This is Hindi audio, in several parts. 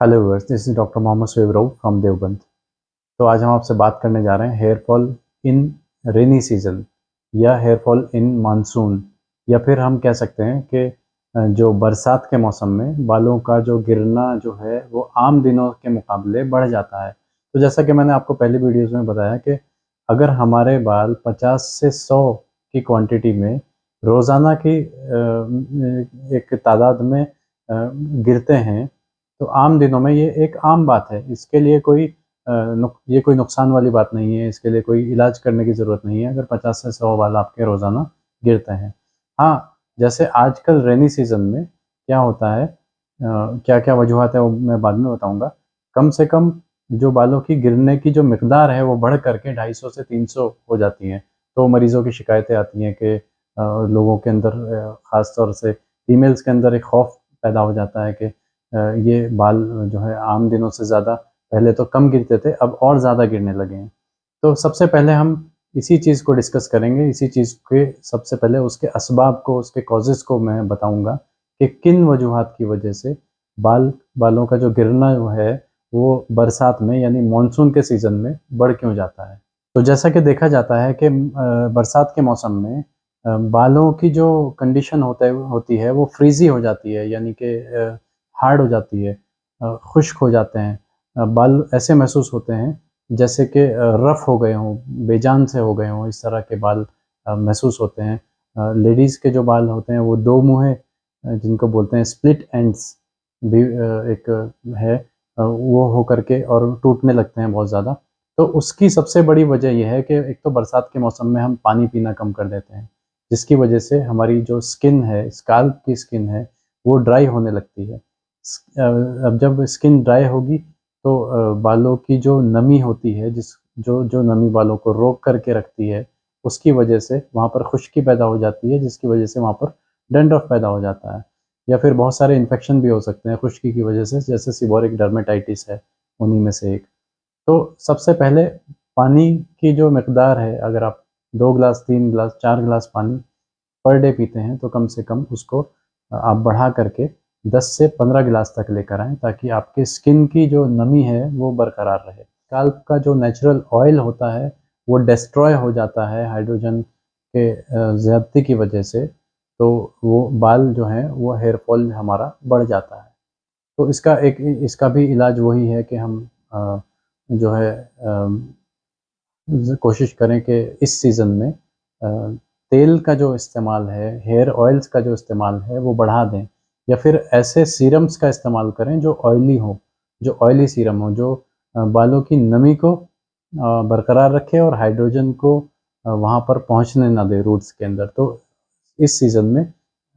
Hello viewers, this is doctor Mohammad Suhaib Rauf from Deoband. तो आज हम आपसे बात करने जा रहे हैं hair fall in rainy season या हेयर फॉल इन मानसून, या फिर हम कह सकते हैं कि जो बरसात के मौसम में बालों का जो गिरना जो है वो आम दिनों के मुकाबले बढ़ जाता है। तो जैसा कि मैंने आपको पहले वीडियोज़ में बताया कि अगर हमारे बाल 50 से 100 की क्वांटिटी में रोज़ाना की एक तादाद में गिरते हैं, तो आम दिनों में ये एक आम बात है। इसके लिए ये कोई नुकसान वाली बात नहीं है, इसके लिए कोई इलाज करने की ज़रूरत नहीं है अगर 50 से 100 बाल आपके रोज़ाना गिरते हैं। हाँ, जैसे आजकल रेनी सीज़न में क्या होता है, क्या-क्या वजूहात है वो मैं बाद में बताऊँगा। कम से कम जो बालों की गिरने की जो मिकदार है वो बढ़ कर के 250 से 300 हो जाती है। तो मरीज़ों की शिकायतें आती हैं कि लोगों के अंदर, ख़ास तौर से फीमेल्स के अंदर एक खौफ़ पैदा हो जाता है कि ये बाल जो है आम दिनों से ज़्यादा पहले तो कम गिरते थे, अब और ज़्यादा गिरने लगे हैं। तो सबसे पहले हम इसी चीज़ को डिस्कस करेंगे, इसी चीज़ के सबसे पहले उसके असबाब को, उसके कॉज़ेज़ को मैं बताऊँगा कि किन वजूहात की वजह से बालों का जो गिरना जो है, वो बरसात में यानी मानसून के सीज़न में बढ़ क्यों जाता है। तो जैसा कि देखा जाता है कि बरसात के मौसम में बालों की जो कंडीशन होती है वो फ्रीज़ी हो जाती है, यानी कि हार्ड हो जाती है, खुश्क हो जाते हैं। बाल ऐसे महसूस होते हैं जैसे कि रफ़ हो गए हों, बेजान से हो गए हों, इस तरह के बाल महसूस होते हैं। लेडीज़ के जो बाल होते हैं वो दो मुँहे, जिनको बोलते हैं स्प्लिट एंड्स भी एक है, वो हो कर के और टूटने लगते हैं बहुत ज़्यादा। तो उसकी सबसे बड़ी वजह ये है कि एक तो बरसात के मौसम में हम पानी पीना कम कर देते हैं, जिसकी वजह से हमारी जो स्किन है, स्काल्प की स्किन है, वो ड्राई होने लगती है। अब जब स्किन ड्राई होगी तो बालों की जो नमी होती है, जिस जो जो नमी बालों को रोक करके रखती है, उसकी वजह से वहाँ पर खुश्की पैदा हो जाती है, जिसकी वजह से वहाँ पर डैंड्रफ पैदा हो जाता है। या फिर बहुत सारे इन्फेक्शन भी हो सकते हैं खुश्की की वजह से, जैसे सीबोरिक डर्मेटाइटिस है, उन्हीं में से एक। तो सबसे पहले पानी की जो मिकदार है, अगर आप 2 ग्लास, 3 ग्लास, 4 ग्लास पानी पर डे पीते हैं, तो कम से कम उसको आप बढ़ा करके 10 से 15 गिलास तक लेकर आएँ, ताकि आपके स्किन की जो नमी है वो बरकरार रहे। स्काल्प का जो नेचुरल ऑयल होता है वो डिस्ट्रॉय हो जाता है हाइड्रोजन के ज़्यादती की वजह से, तो वो बाल जो हैं वो हेयर फॉल हमारा बढ़ जाता है। तो इसका भी इलाज वही है कि हम जो है कोशिश करें कि इस सीज़न में तेल का जो इस्तेमाल है, हेयर ऑयल्स का जो इस्तेमाल है वो बढ़ा दें, या फिर ऐसे सीरम्स का इस्तेमाल करें जो ऑयली हों, जो ऑयली सीरम हो, जो बालों की नमी को बरकरार रखे और हाइड्रोजन को वहाँ पर पहुँचने ना दे रूट्स के अंदर। तो इस सीज़न में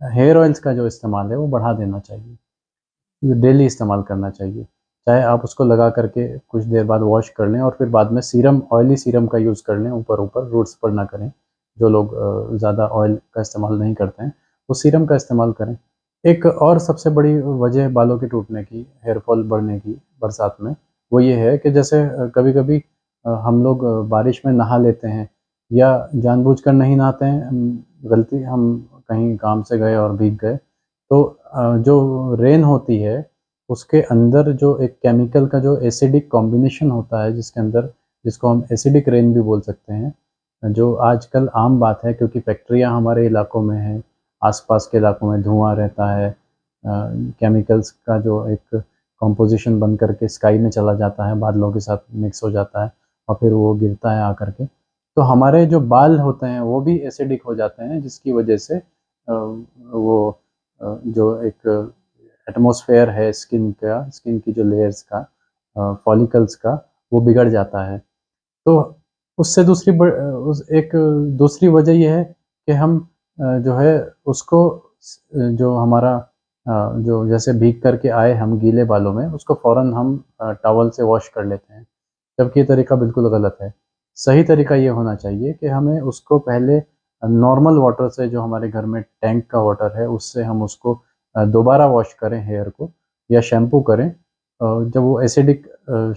हेयर ऑयल्स का जो इस्तेमाल है वो बढ़ा देना चाहिए। डेली इस्तेमाल करना चाहिए। चाहे आप उसको लगा करके कुछ देर बाद वॉश कर लें और फिर बाद में ऑयली सीरम का यूज़ कर लें, ऊपर-ऊपर, रूट्स पर ना करें। जो लोग ज़्यादा ऑयल का इस्तेमाल नहीं करते हैं, वो सीरम का इस्तेमाल करें। एक और सबसे बड़ी वजह बालों के टूटने की, हेयर फॉल बढ़ने की बरसात में, वो ये है कि जैसे कभी-कभी हम लोग बारिश में नहा लेते हैं, या जानबूझकर नहीं नहाते हैं, गलती हम कहीं काम से गए और भीग गए, तो जो रेन होती है, उसके अंदर जो एक केमिकल का जो एसिडिक कॉम्बिनेशन होता है, जिसके अंदर, जिसको हम एसिडिक रेन भी बोल सकते हैं, जो आजकल आम बात है क्योंकि फैक्ट्रियाँ हमारे इलाकों में हैं, आस-पास के इलाकों में धुआँ रहता है, केमिकल्स का जो एक कॉम्पोज़िशन बन कर के स्काई में चला जाता है, बादलों के साथ मिक्स हो जाता है और फिर वो गिरता है आकर के। तो हमारे जो बाल होते हैं, वो भी एसिडिक हो जाते हैं, जिसकी वजह से वो जो एक एटमॉस्फेयर है स्किन की जो लेयर्स का, फॉलिकल्स का, वो बिगड़ जाता है। तो उससे उस एक दूसरी वजह ये है कि हम जो है उसको जो हमारा जो जैसे भीग कर के आए हम गीले बालों में, उसको फ़ौरन हम टॉवल से वॉश कर लेते हैं, जबकि ये तरीका बिल्कुल गलत है। सही तरीका ये होना चाहिए कि हमें उसको पहले नॉर्मल वाटर से, जो हमारे घर में टैंक का वाटर है, उससे हम उसको दोबारा वॉश करें हेयर को, या शैम्पू करें। जब वो एसिडिक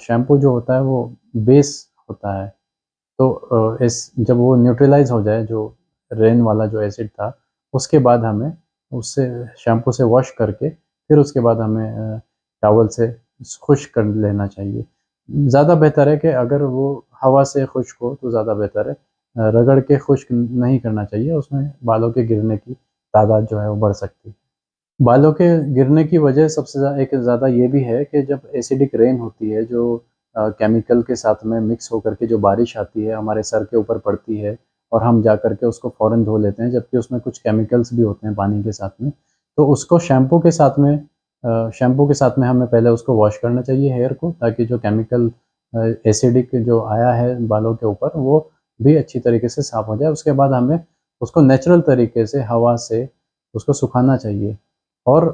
शैम्पू जो होता है वो बेस होता है, तो इस जब वो न्यूट्रलाइज़ हो जाए, जो रेन वाला जो एसिड था, उसके बाद हमें उससे शैम्पू से वॉश करके फिर उसके बाद हमें टॉवल से खुश्क कर लेना चाहिए। ज़्यादा बेहतर है कि अगर वो हवा से खुश्क हो तो ज़्यादा बेहतर है। रगड़ के खुश्क नहीं करना चाहिए, उसमें बालों के गिरने की तादाद जो है वो बढ़ सकती है। बालों के गिरने की वजह सबसे एक ज़्यादा ये भी है कि जब एसिडिक रेन होती है, जो केमिकल के साथ में मिक्स होकर के जो बारिश आती है, हमारे सर के ऊपर पड़ती है और हम जा कर के उसको फ़ौरन धो लेते हैं, जबकि उसमें कुछ केमिकल्स भी होते हैं पानी के साथ में। तो उसको शैम्पू के साथ में हमें पहले उसको वॉश करना चाहिए हेयर को, ताकि जो केमिकल एसिडिक जो आया है बालों के ऊपर, वो भी अच्छी तरीके से साफ़ हो जाए। उसके बाद हमें उसको नेचुरल तरीके से हवा से उसको सुखाना चाहिए। और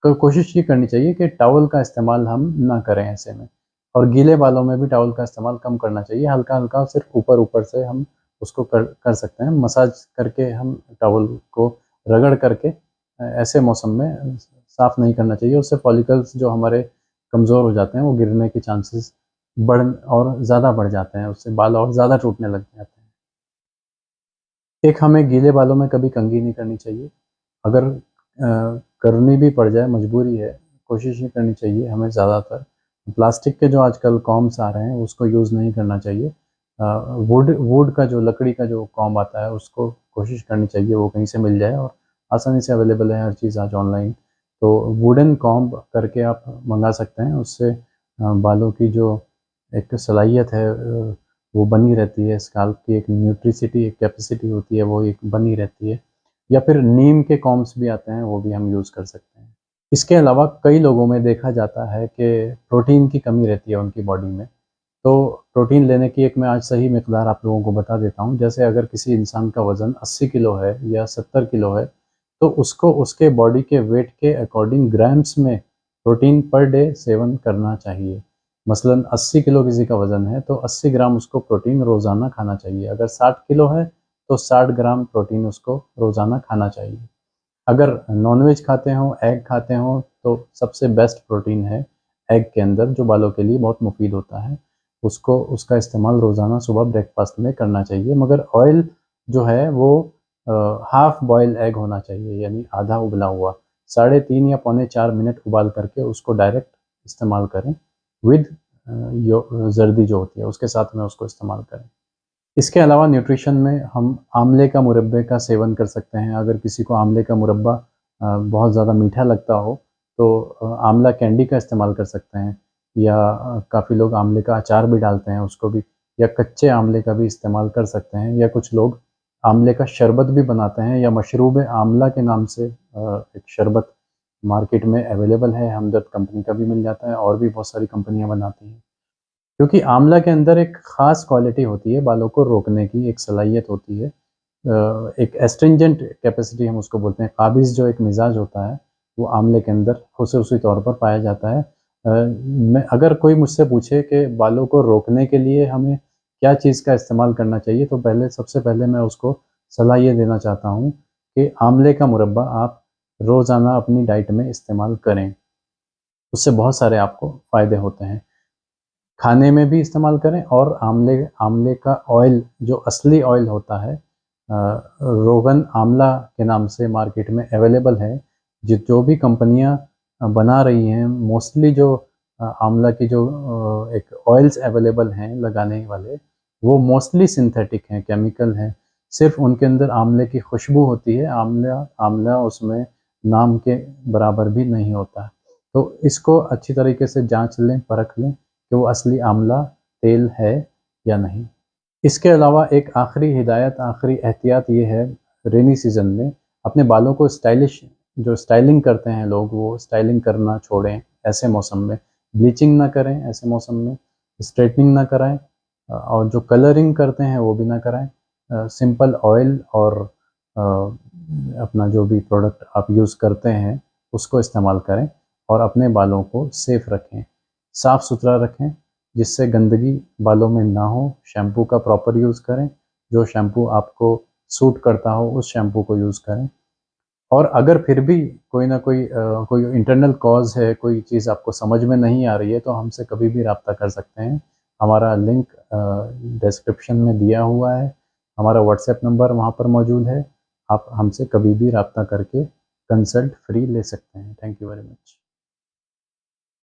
कोशिश ये करनी चाहिए कि टॉवल का इस्तेमाल हम ना करें ऐसे में, और गीले बालों में भी टॉवल का इस्तेमाल कम करना चाहिए। हल्का-हल्का सिर्फ़ ऊपर-ऊपर से हम उसको कर सकते हैं। मसाज करके हम टॉवल को रगड़ करके ऐसे मौसम में साफ़ नहीं करना चाहिए। उससे फॉलिकल्स जो हमारे कमज़ोर हो जाते हैं, वो गिरने के चांसेस और ज़्यादा बढ़ जाते हैं, उससे बाल और ज़्यादा टूटने लग जाते हैं। एक हमें गीले बालों में कभी कंघी नहीं करनी चाहिए। अगर करनी भी पड़ जाए, मजबूरी है, कोशिश ये करनी चाहिए हमें ज़्यादातर प्लास्टिक के जो आजकल कॉम्ब्स आ रहे हैं उसको यूज़ नहीं करना चाहिए। वुड वुड का जो लकड़ी का जो कॉम्ब आता है उसको कोशिश करनी चाहिए वो कहीं से मिल जाए, और आसानी से अवेलेबल है हर चीज़ आज ऑनलाइन। तो वुडन कॉम्ब करके आप मँगा सकते हैं, उससे बालों की जो एक सलाहियत है वो बनी रहती है, स्काल्प की एक न्यूट्रिसिटी, एक कैपेसिटी होती है, वो एक बनी रहती है। या फिर नीम के कॉम्ब्स भी आते हैं, वो भी हम यूज़ कर सकते हैं। इसके अलावा कई लोगों में देखा जाता है कि प्रोटीन की कमी रहती है उनकी बॉडी में, तो प्रोटीन लेने की एक मैं आज सही मिकदार आप लोगों को बता देता हूँ। जैसे अगर किसी इंसान का वज़न 80 किलो है या 70 किलो है, तो उसको उसके बॉडी के वेट के अकॉर्डिंग ग्राम्स में प्रोटीन पर डे सेवन करना चाहिए। मसलन 80 किलो किसी का वज़न है, तो 80 ग्राम उसको प्रोटीन रोज़ाना खाना चाहिए। अगर 60 किलो है, तो 60 ग्राम प्रोटीन उसको रोज़ाना खाना चाहिए। अगर नॉन-वेज खाते हों, एग खाते हों, तो सबसे बेस्ट प्रोटीन है एग के अंदर, जो बालों के लिए बहुत मुफ़ीद होता है। उसका इस्तेमाल रोज़ाना सुबह ब्रेकफ़ास्ट में करना चाहिए, मगर ऑयल जो है वो हाफ़ बॉयल एग होना चाहिए, यानी आधा उबला हुआ। साढ़े 3 या पौने 4 मिनट उबाल करके उसको डायरेक्ट इस्तेमाल करें, विद ज़र्दी जो होती है, उसके साथ में उसको इस्तेमाल करें। इसके अलावा न्यूट्रिशन में हम आमले का मुरब्बे का सेवन कर सकते हैं। अगर किसी को आमले का मुरब्बा बहुत ज़्यादा मीठा लगता हो, तो आमला कैंडी का इस्तेमाल कर सकते हैं, या काफ़ी लोग आमले का अचार भी डालते हैं उसको भी, या कच्चे आमले का भी इस्तेमाल कर सकते हैं, या कुछ लोग आमले का शरबत भी बनाते हैं, या मशरूब आमला के नाम से एक शरबत मार्केट में अवेलेबल है, हमदर्द कंपनी का भी मिल जाता है, और भी बहुत सारी कंपनियाँ बनाती हैं। क्योंकि आंवला के अंदर एक ख़ास क्वालिटी होती है, बालों को रोकने की एक सलाहियत होती है। एक एस्ट्रिंजेंट कैपेसिटी हम उसको बोलते हैं, काबिज़ जो एक मिज़ाज होता है, वो आंवले के अंदर ख़ुसूसी तौर पर पाया जाता है। मैं अगर कोई मुझसे पूछे कि बालों को रोकने के लिए हमें क्या चीज़ का इस्तेमाल करना चाहिए, तो सबसे पहले मैं उसको सलाह ये देना चाहता हूँ कि आंवले का मुरब्बा आप रोज़ाना अपनी डाइट में इस्तेमाल करें। उससे बहुत सारे आपको फ़ायदे होते हैं। खाने में भी इस्तेमाल करें, और आमले आमले का ऑयल जो असली ऑयल होता है, रोगन आमला के नाम से मार्केट में अवेलेबल है। जो भी कंपनियां बना रही हैं, मोस्टली जो आमला की जो एक ऑयल्स अवेलेबल हैं लगाने वाले, वो मोस्टली सिंथेटिक हैं, केमिकल हैं। सिर्फ उनके अंदर आमले की खुशबू होती है, आमला आमला उसमें नाम के बराबर भी नहीं होता। तो इसको अच्छी तरीके से जांच लें, परख लें कि वो असली आमला तेल है या नहीं। इसके अलावा एक आखिरी हिदायत, आखिरी एहतियात ये है, रेनी सीज़न में अपने बालों को स्टाइलिश, जो स्टाइलिंग करते हैं लोग, वो स्टाइलिंग करना छोड़ें ऐसे मौसम में। ब्लीचिंग ना करें ऐसे मौसम में, स्ट्रेटनिंग ना कराएँ, और जो कलरिंग करते हैं वो भी ना कराएँ। सिंपल ऑयल और अपना जो भी प्रोडक्ट आप यूज़ करते हैं उसको इस्तेमाल करें, और अपने बालों को सेफ रखें, साफ़ सुथरा रखें, जिससे गंदगी बालों में ना हो। शैम्पू का प्रॉपर यूज़ करें, जो शैम्पू आपको सूट करता हो उस शैम्पू को यूज़ करें। और अगर फिर भी कोई ना कोई कोई इंटरनल कॉज़ है, कोई चीज़ आपको समझ में नहीं आ रही है, तो हमसे कभी भी राब्ता कर सकते हैं। हमारा लिंक डिस्क्रिप्शन में दिया हुआ है, हमारा व्हाट्सएप नंबर वहाँ पर मौजूद है। आप हमसे कभी भी राब्ता करके कंसल्ट फ्री ले सकते हैं। Thank you very much.